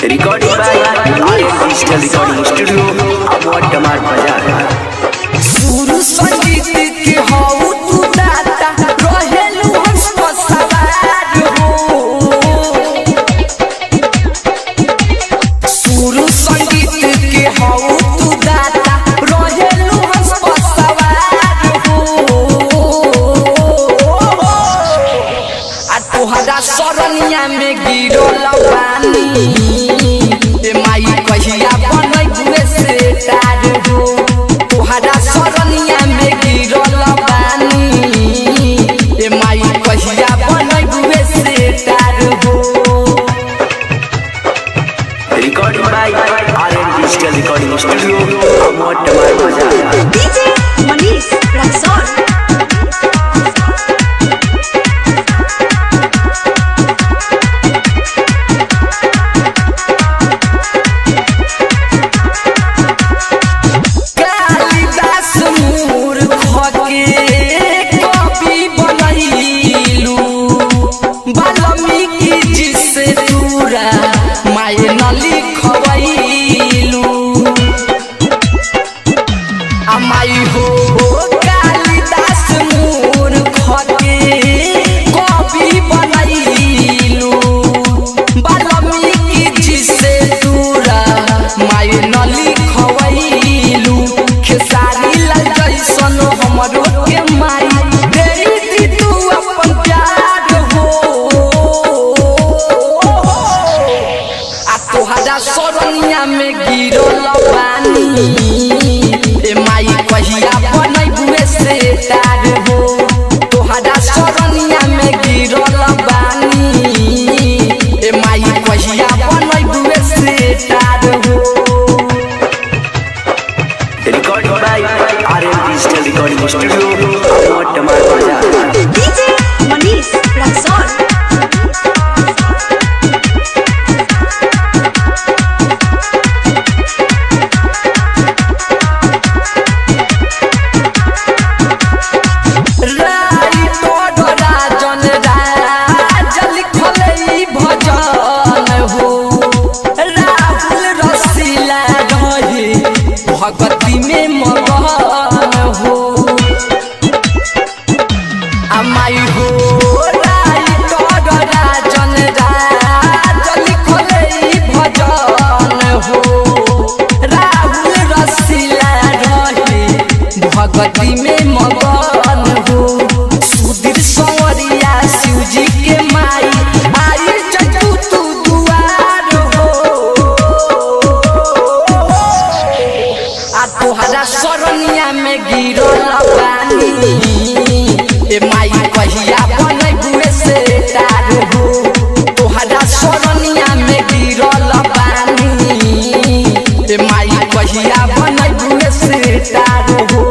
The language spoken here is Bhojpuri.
Recording by Aryan digital recording studio अमोट टमार बाजार। सुर संगीत के हाउ तू दाता रहेलु हंस को सवार हो। सुर संगीत के हाउ तू दाता रहेलु हंस को सवार हो। आ तोहरा सरनिया में गिरल बानी ए माई कहिया बनई गुए से तार हो। तोहरा सरनिया में गिरल बानी ए माई कहिया बनई गुए से तार हो। Recording by Aryan digital recording studio अमोट टमार बाजार। डीजे मनीष रक्सौल। माई हो कालिदास मूर्ख के कवि बनैलू। वाल्मीकि जी से दूरा माई न लिखवैलू। खेसारी लाल जैसन हमरो के माई दे दी तू अपन प्यार हो। आ तोहरा सरनिया में गिरल बानी ए माई कहिया बनई गुए से तार हो। तोहरा सरनिया में गिरल बानी ए माई कहिया बनई गुए से तार हो। Recording by Aryan digital recording studio अमोट टमार बाजार। डीजे मनीष रक्सौल। भगती में मगन हो। माई हो राजन लिखले भजन हो। राहुल रसीला रहे भगती में मगन हो। सुधीर संवरिया शिवजी के माई आई जतू तू दुआर हो। आ तोहरा सरनिया में गिरल बानी ए माई कहिया बनई गुए से तार हो। तोहरा सरनिया में गिरल बानी ए माई कहिया बनई गुए से तार हो।